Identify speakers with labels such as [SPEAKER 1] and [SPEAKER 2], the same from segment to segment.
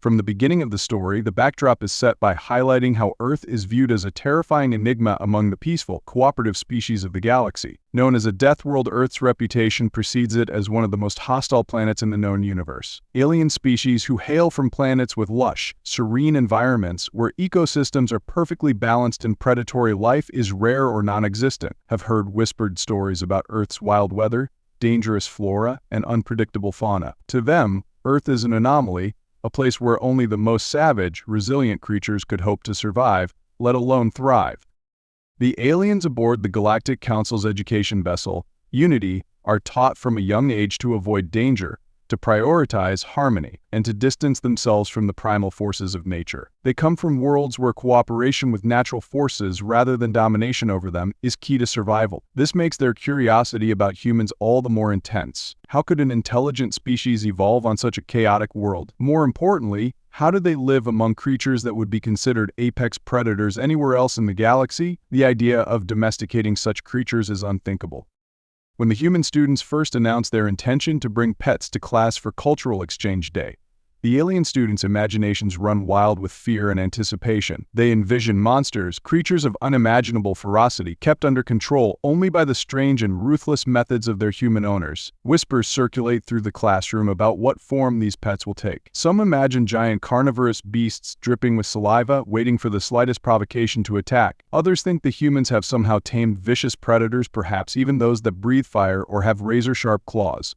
[SPEAKER 1] From the beginning of the story, the backdrop is set by highlighting how Earth is viewed as a terrifying enigma among the peaceful, cooperative species of the galaxy. Known as a death world, Earth's reputation precedes it as one of the most hostile planets in the known universe. Alien species who hail from planets with lush, serene environments where ecosystems are perfectly balanced and predatory life is rare or non-existent, have heard whispered stories about Earth's wild weather, dangerous flora, and unpredictable fauna. To them, Earth is an anomaly, a place where only the most savage, resilient creatures could hope to survive, let alone thrive. The aliens aboard the Galactic Council's education vessel, Unity, are taught from a young age to avoid danger, to prioritize harmony, and to distance themselves from the primal forces of nature. They come from worlds where cooperation with natural forces rather than domination over them is key to survival. This makes their curiosity about humans all the more intense. How could an intelligent species evolve on such a chaotic world? More importantly, how do they live among creatures that would be considered apex predators anywhere else in the galaxy? The idea of domesticating such creatures is unthinkable. When the human students first announced their intention to bring pets to class for Cultural Exchange Day, the alien students' imaginations run wild with fear and anticipation. They envision monsters, creatures of unimaginable ferocity, kept under control only by the strange and ruthless methods of their human owners. Whispers circulate through the classroom about what form these pets will take. Some imagine giant carnivorous beasts dripping with saliva, waiting for the slightest provocation to attack. Others think the humans have somehow tamed vicious predators, perhaps even those that breathe fire or have razor-sharp claws.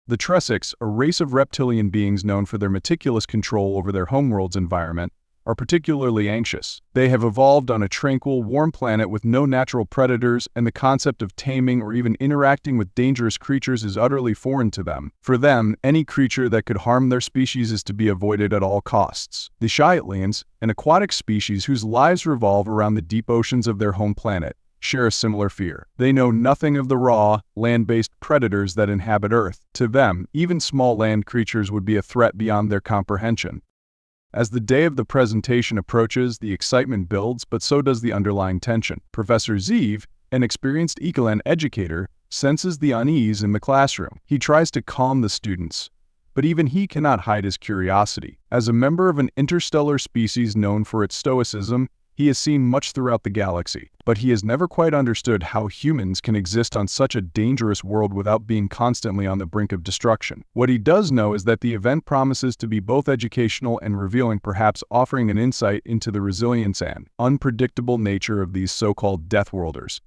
[SPEAKER 1] The Tresics, a race of reptilian beings known for their meticulous control over their homeworld's environment, are particularly anxious. They have evolved on a tranquil, warm planet with no natural predators, and the concept of taming or even interacting with dangerous creatures is utterly foreign to them. For them, any creature that could harm their species is to be avoided at all costs. The Shy-Aliens, an aquatic species whose lives revolve around the deep oceans of their home planet, share a similar fear. They know nothing of the raw, land-based predators that inhabit Earth. To them, even small land creatures would be a threat beyond their comprehension. As the day of the presentation approaches, the excitement builds, but so does the underlying tension. Professor Zeev, an experienced Ecolan educator, senses the unease in the classroom. He tries to calm the students, but even he cannot hide his curiosity. As a member of an interstellar species known for its stoicism, he has seen much throughout the galaxy, but he has never quite understood how humans can exist on such a dangerous world without being constantly on the brink of destruction. What he does know is that the event promises to be both educational and revealing, perhaps offering an insight into the resilience and unpredictable nature of these so-called Deathworlders.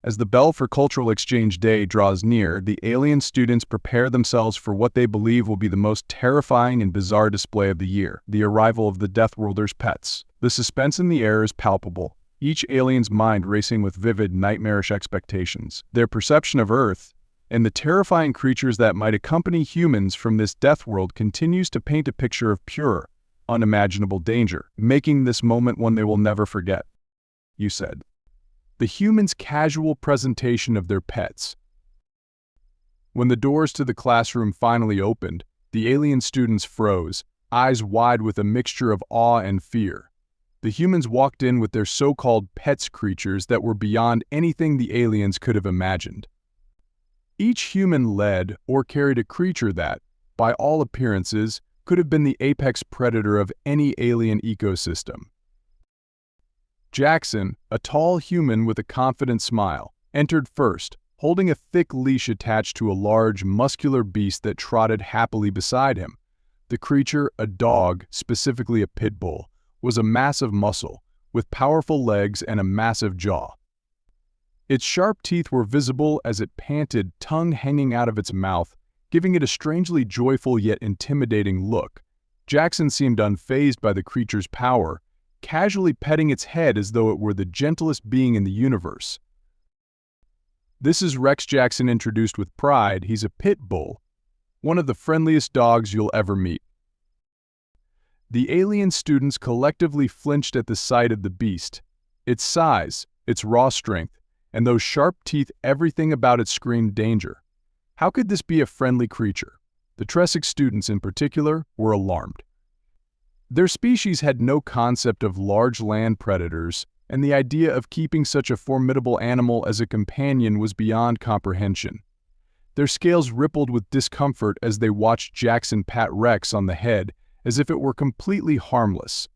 [SPEAKER 1] As the bell for Cultural Exchange Day draws near, the alien students prepare themselves for what they believe will be the most terrifying and bizarre display of the year, the arrival of the Deathworlders' pets. The suspense in the air is palpable, each alien's mind racing with vivid, nightmarish expectations. Their perception of Earth, and the terrifying creatures that might accompany humans from this death world continues to paint a picture of pure, unimaginable danger, making this moment one they will never forget. You said. The humans' casual presentation of their pets. When the doors to the classroom finally opened, the alien students froze, eyes wide with a mixture of awe and fear. The humans walked in with their so-called pets creatures that were beyond anything the aliens could have imagined. Each human led or carried a creature that, by all appearances, could have been the apex predator of any alien ecosystem. Jackson, a tall human with a confident smile, entered first, holding a thick leash attached to a large, muscular beast that trotted happily beside him. The creature, a dog, specifically a pit bull, was a mass of muscle, with powerful legs and a massive jaw. Its sharp teeth were visible as it panted, tongue hanging out of its mouth, giving it a strangely joyful yet intimidating look. Jackson seemed unfazed by the creature's power, casually petting its head as though it were the gentlest being in the universe. This is Rex, Jackson introduced with pride. He's a pit bull, one of the friendliest dogs you'll ever meet. The alien students collectively flinched at the sight of the beast. Its size, its raw strength, and those sharp teeth, everything about it screamed danger. How could this be a friendly creature? The Tresic students in particular were alarmed. Their species had no concept of large land predators, and the idea of keeping such a formidable animal as a companion was beyond comprehension. Their scales rippled with discomfort as they watched Jackson pat Rex on the head, as if it were completely harmless.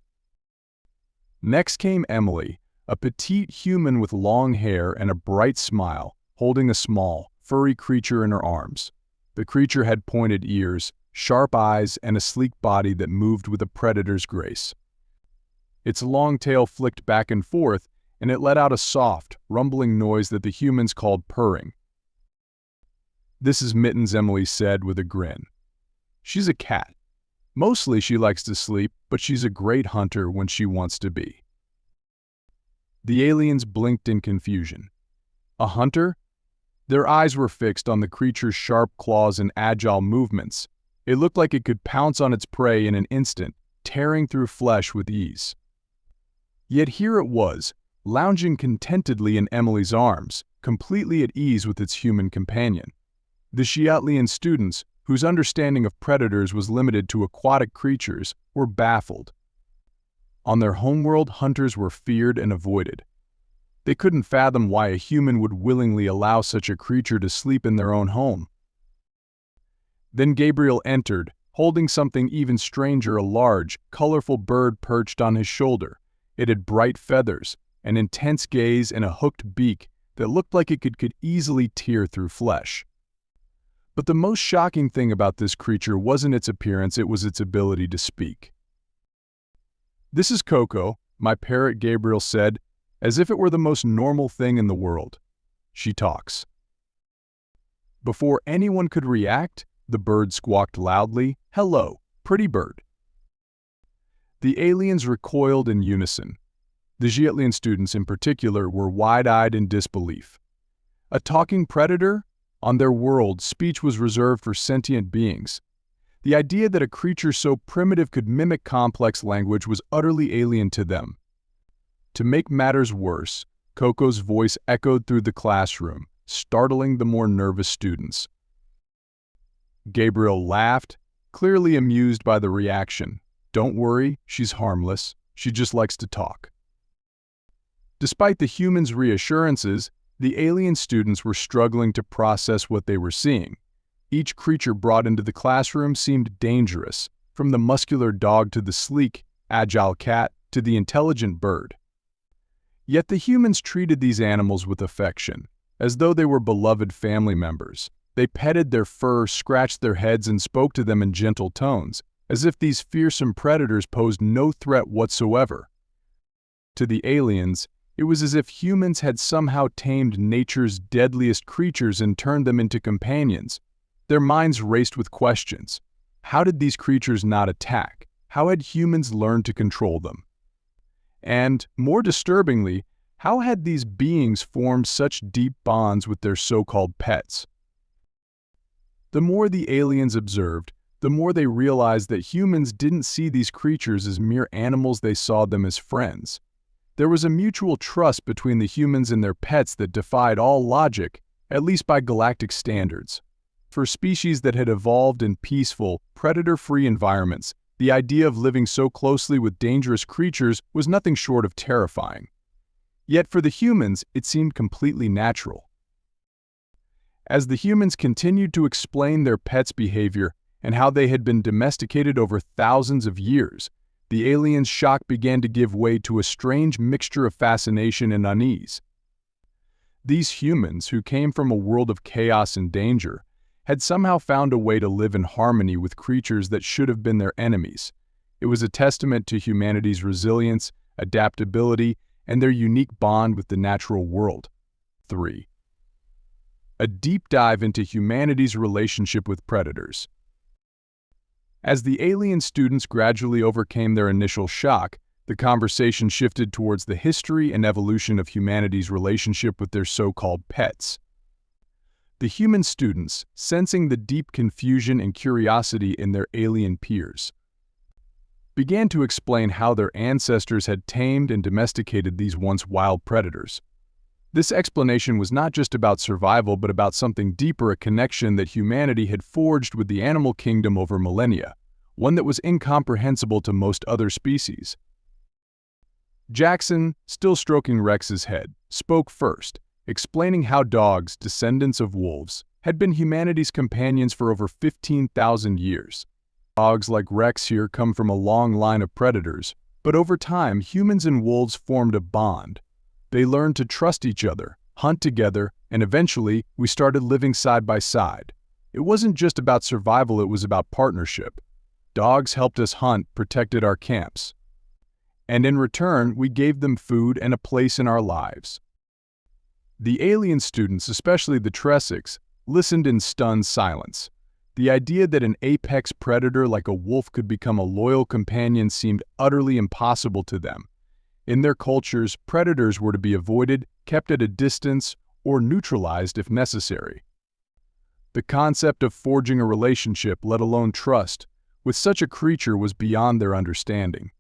[SPEAKER 1] Next came Emily, a petite human with long hair and a bright smile, holding a small, furry creature in her arms. The creature had pointed ears, sharp eyes, and a sleek body that moved with a predator's grace. Its long tail flicked back and forth, and it let out a soft, rumbling noise that the humans called purring. "This is Mittens," Emily said with a grin. "She's a cat. Mostly she likes to sleep, but she's a great hunter when she wants to be." The aliens blinked in confusion. A hunter? Their eyes were fixed on the creature's sharp claws and agile movements. It looked like it could pounce on its prey in an instant, tearing through flesh with ease. Yet here it was, lounging contentedly in Emily's arms, completely at ease with its human companion. The Xiatlian students, whose understanding of predators was limited to aquatic creatures, were baffled. On their homeworld, hunters were feared and avoided. They couldn't fathom why a human would willingly allow such a creature to sleep in their own home. Then Gabriel entered, holding something even stranger, a large, colorful bird perched on his shoulder. It had bright feathers, an intense gaze, and a hooked beak that looked like it could easily tear through flesh. But the most shocking thing about this creature wasn't its appearance, it was its ability to speak. "This is Coco," my parrot, Gabriel said, as if it were the most normal thing in the world. "She talks." Before anyone could react, the bird squawked loudly, "Hello, pretty bird." The aliens recoiled in unison. The Xiatlian students in particular were wide-eyed in disbelief. A talking predator? On their world, speech was reserved for sentient beings. The idea that a creature so primitive could mimic complex language was utterly alien to them. To make matters worse, Coco's voice echoed through the classroom, startling the more nervous students. Gabriel laughed, clearly amused by the reaction. "Don't worry, she's harmless. She just likes to talk." Despite the humans' reassurances, the alien students were struggling to process what they were seeing. Each creature brought into the classroom seemed dangerous, from the muscular dog to the sleek, agile cat to the intelligent bird. Yet the humans treated these animals with affection, as though they were beloved family members. They petted their fur, scratched their heads, and spoke to them in gentle tones, as if these fearsome predators posed no threat whatsoever. To the aliens, it was as if humans had somehow tamed nature's deadliest creatures and turned them into companions. Their minds raced with questions. How did these creatures not attack? How had humans learned to control them? And, more disturbingly, how had these beings formed such deep bonds with their so-called pets? The more the aliens observed, the more they realized that humans didn't see these creatures as mere animals, they saw them as friends. There was a mutual trust between the humans and their pets that defied all logic, at least by galactic standards. For species that had evolved in peaceful, predator-free environments, the idea of living so closely with dangerous creatures was nothing short of terrifying. Yet for the humans, it seemed completely natural. As the humans continued to explain their pets' behavior and how they had been domesticated over thousands of years, the aliens' shock began to give way to a strange mixture of fascination and unease. These humans, who came from a world of chaos and danger, had somehow found a way to live in harmony with creatures that should have been their enemies. It was a testament to humanity's resilience, adaptability, and their unique bond with the natural world. 3. A deep dive into humanity's relationship with predators. As the alien students gradually overcame their initial shock, the conversation shifted towards the history and evolution of humanity's relationship with their so-called pets. The human students, sensing the deep confusion and curiosity in their alien peers, began to explain how their ancestors had tamed and domesticated these once wild predators. This explanation was not just about survival, but about something deeper, a connection that humanity had forged with the animal kingdom over millennia, one that was incomprehensible to most other species. Jackson, still stroking Rex's head, spoke first, explaining how dogs, descendants of wolves, had been humanity's companions for over 15,000 years. Dogs like Rex here come from a long line of predators, but over time, humans and wolves formed a bond. They learned to trust each other, hunt together, and eventually, we started living side by side. It wasn't just about survival, it was about partnership. Dogs helped us hunt, protected our camps. And in return, we gave them food and a place in our lives. The alien students, especially the Tressics, listened in stunned silence. The idea that an apex predator like a wolf could become a loyal companion seemed utterly impossible to them. In their cultures, predators were to be avoided, kept at a distance, or neutralized if necessary. The concept of forging a relationship, let alone trust, with such a creature was beyond their understanding.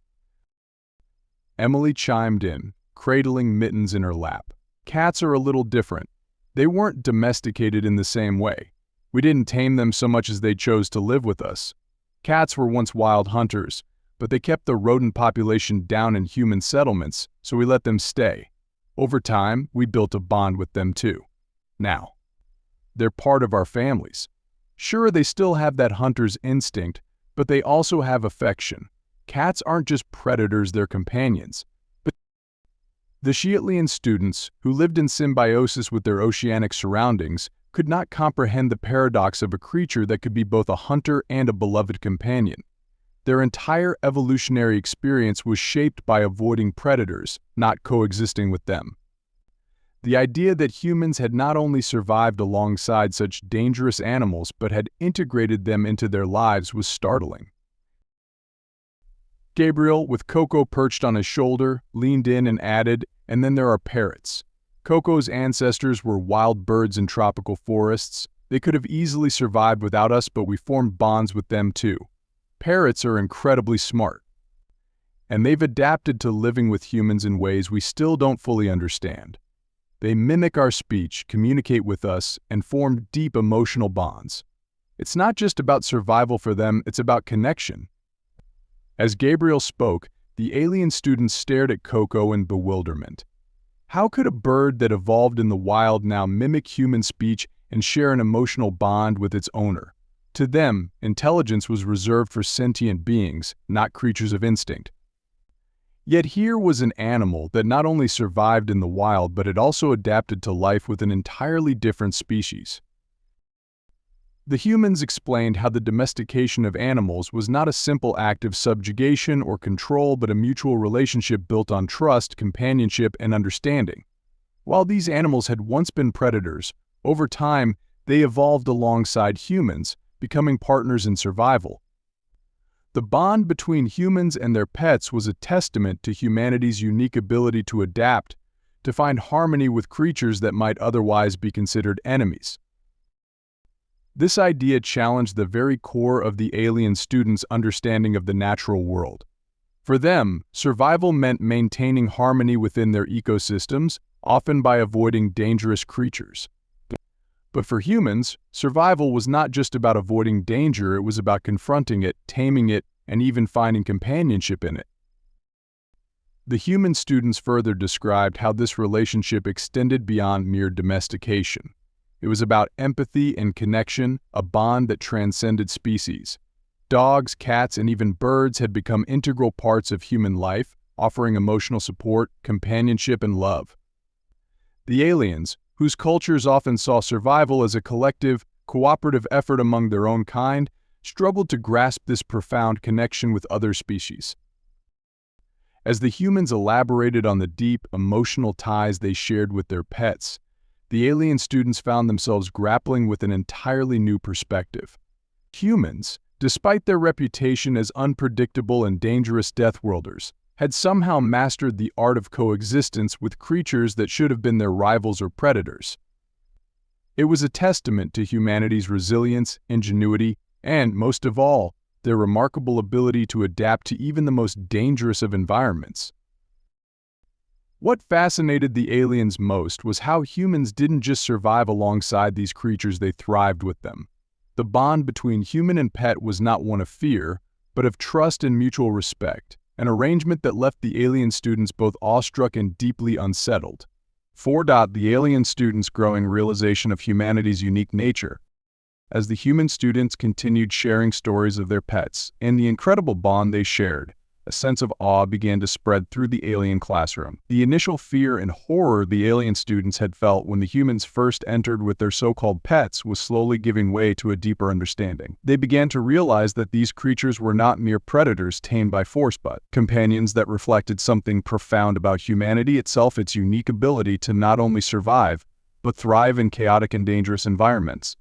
[SPEAKER 1] Emily chimed in, cradling Mittens in her lap. Cats are a little different. They weren't domesticated in the same way. We didn't tame them so much as they chose to live with us. Cats were once wild hunters, but they kept the rodent population down in human settlements, so we let them stay. Over time, we built a bond with them too. Now, they're part of our families. Sure, they still have that hunter's instinct, but they also have affection. Cats aren't just predators, they're companions. But the Shiatlian students, who lived in symbiosis with their oceanic surroundings, could not comprehend the paradox of a creature that could be both a hunter and a beloved companion. Their entire evolutionary experience was shaped by avoiding predators, not coexisting with them. The idea that humans had not only survived alongside such dangerous animals but had integrated them into their lives was startling. Gabriel, with Coco perched on his shoulder, leaned in and added, "And then there are parrots. Coco's ancestors were wild birds in tropical forests. They could have easily survived without us, but we formed bonds with them too. Parrots are incredibly smart, and they've adapted to living with humans in ways we still don't fully understand. They mimic our speech, communicate with us, and form deep emotional bonds. It's not just about survival for them, it's about connection." As Gabriel spoke, the alien students stared at Coco in bewilderment. How could a bird that evolved in the wild now mimic human speech and share an emotional bond with its owner? To them, intelligence was reserved for sentient beings, not creatures of instinct. Yet here was an animal that not only survived in the wild but had also adapted to life with an entirely different species. The humans explained how the domestication of animals was not a simple act of subjugation or control but a mutual relationship built on trust, companionship, and understanding. While these animals had once been predators, over time they evolved alongside humans, becoming partners in survival. The bond between humans and their pets was a testament to humanity's unique ability to adapt, to find harmony with creatures that might otherwise be considered enemies. This idea challenged the very core of the alien students' understanding of the natural world. For them, survival meant maintaining harmony within their ecosystems, often by avoiding dangerous creatures. But for humans, survival was not just about avoiding danger, it was about confronting it, taming it, and even finding companionship in it. The human students further described how this relationship extended beyond mere domestication. It was about empathy and connection, a bond that transcended species. Dogs, cats, and even birds had become integral parts of human life, offering emotional support, companionship, and love. The aliens, whose cultures often saw survival as a collective, cooperative effort among their own kind, struggled to grasp this profound connection with other species. As the humans elaborated on the deep, emotional ties they shared with their pets, the alien students found themselves grappling with an entirely new perspective. Humans, despite their reputation as unpredictable and dangerous Deathworlders, had somehow mastered the art of coexistence with creatures that should have been their rivals or predators. It was a testament to humanity's resilience, ingenuity, and, most of all, their remarkable ability to adapt to even the most dangerous of environments. What fascinated the aliens most was how humans didn't just survive alongside these creatures, they thrived with them. The bond between human and pet was not one of fear, but of trust and mutual respect, an arrangement that left the alien students both awestruck and deeply unsettled. 4. The alien students' growing realization of humanity's unique nature. as the human students continued sharing stories of their pets and the incredible bond they shared. A sense of awe began to spread through the alien classroom. The initial fear and horror the alien students had felt when the humans first entered with their so-called pets was slowly giving way to a deeper understanding. They began to realize that these creatures were not mere predators tamed by force, but companions that reflected something profound about humanity itself, its unique ability to not only survive, but thrive in chaotic and dangerous environments.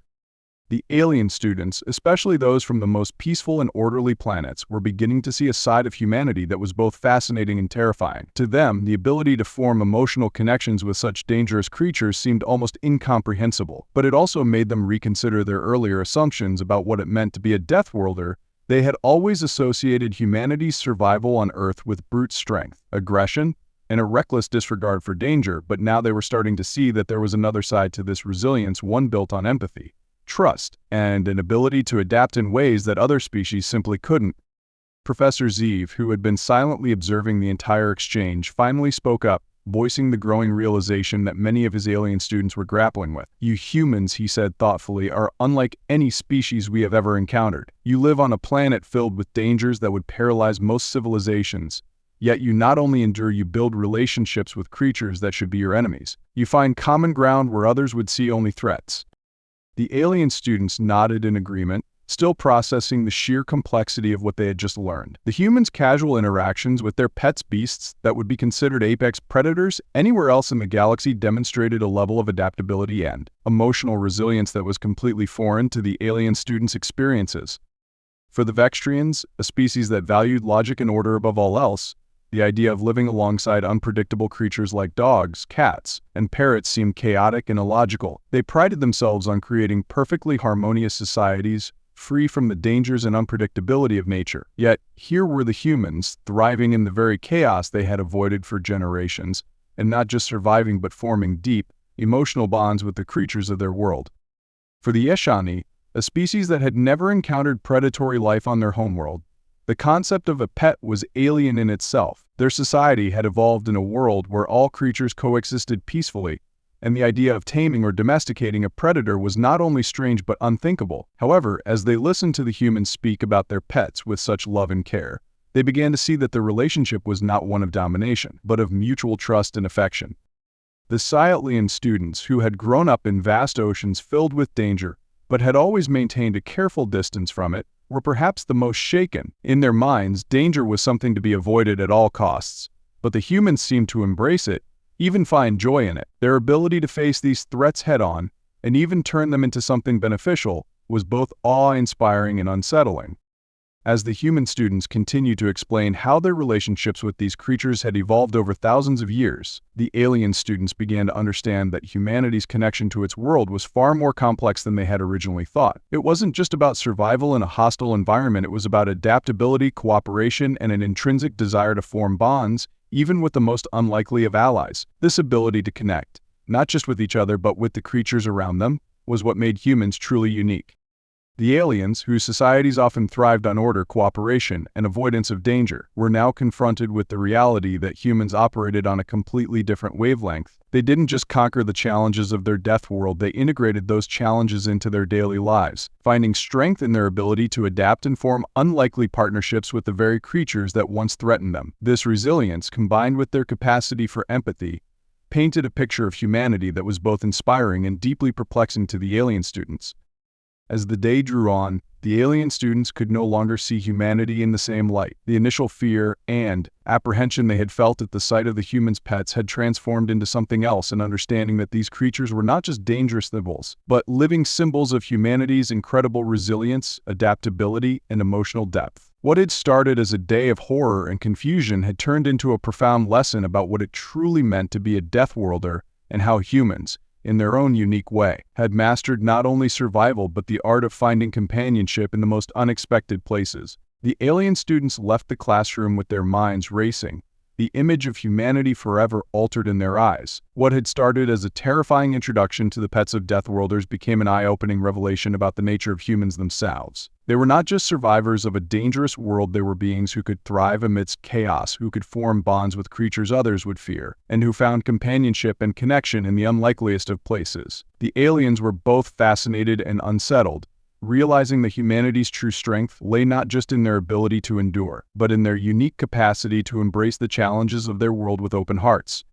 [SPEAKER 1] The alien students, especially those from the most peaceful and orderly planets, were beginning to see a side of humanity that was both fascinating and terrifying. To them, the ability to form emotional connections with such dangerous creatures seemed almost incomprehensible, but it also made them reconsider their earlier assumptions about what it meant to be a Deathworlder. They had always associated humanity's survival on Earth with brute strength, aggression, and a reckless disregard for danger, but now they were starting to see that there was another side to this resilience, one built on empathy, trust, and an ability to adapt in ways that other species simply couldn't. Professor Zeev, who had been silently observing the entire exchange, finally spoke up, voicing the growing realization that many of his alien students were grappling with. "You humans," he said thoughtfully, "are unlike any species we have ever encountered. You live on a planet filled with dangers that would paralyze most civilizations. Yet you not only endure, you build relationships with creatures that should be your enemies. You find common ground where others would see only threats." The alien students nodded in agreement, still processing the sheer complexity of what they had just learned. The humans' casual interactions with their pets, beasts that would be considered apex predators anywhere else in the galaxy, demonstrated a level of adaptability and emotional resilience that was completely foreign to the alien students' experiences. For the Vextrians, a species that valued logic and order above all else, the idea of living alongside unpredictable creatures like dogs, cats, and parrots seemed chaotic and illogical. They prided themselves on creating perfectly harmonious societies, free from the dangers and unpredictability of nature. Yet, here were the humans, thriving in the very chaos they had avoided for generations, and not just surviving but forming deep, emotional bonds with the creatures of their world. For the Eshani, a species that had never encountered predatory life on their homeworld, the concept of a pet was alien in itself. Their society had evolved in a world where all creatures coexisted peacefully, and the idea of taming or domesticating a predator was not only strange but unthinkable. However, as they listened to the humans speak about their pets with such love and care, they began to see that the relationship was not one of domination, but of mutual trust and affection. The Sciatlian students, who had grown up in vast oceans filled with danger, but had always maintained a careful distance from it, were perhaps the most shaken. In their minds, danger was something to be avoided at all costs, but the humans seemed to embrace it, even find joy in it. Their ability to face these threats head-on, and even turn them into something beneficial, was both awe-inspiring and unsettling. As the human students continued to explain how their relationships with these creatures had evolved over thousands of years, the alien students began to understand that humanity's connection to its world was far more complex than they had originally thought. It wasn't just about survival in a hostile environment, it was about adaptability, cooperation, and an intrinsic desire to form bonds, even with the most unlikely of allies. This ability to connect, not just with each other but with the creatures around them, was what made humans truly unique. The aliens, whose societies often thrived on order, cooperation, and avoidance of danger, were now confronted with the reality that humans operated on a completely different wavelength. They didn't just conquer the challenges of their death world, they integrated those challenges into their daily lives, finding strength in their ability to adapt and form unlikely partnerships with the very creatures that once threatened them. This resilience, combined with their capacity for empathy, painted a picture of humanity that was both inspiring and deeply perplexing to the alien students. As the day drew on, the alien students could no longer see humanity in the same light. The initial fear and apprehension they had felt at the sight of the humans' pets had transformed into something else, an understanding that these creatures were not just dangerous symbols, but living symbols of humanity's incredible resilience, adaptability, and emotional depth. What had started as a day of horror and confusion had turned into a profound lesson about what it truly meant to be a Deathworlder and how humans, in their own unique way, had mastered not only survival but the art of finding companionship in the most unexpected places. The alien students left the classroom with their minds racing, the image of humanity forever altered in their eyes. What had started as a terrifying introduction to the pets of Deathworlders became an eye-opening revelation about the nature of humans themselves. They were not just survivors of a dangerous world, they were beings who could thrive amidst chaos, who could form bonds with creatures others would fear, and who found companionship and connection in the unlikeliest of places. The aliens were both fascinated and unsettled, realizing that humanity's true strength lay not just in their ability to endure, but in their unique capacity to embrace the challenges of their world with open hearts.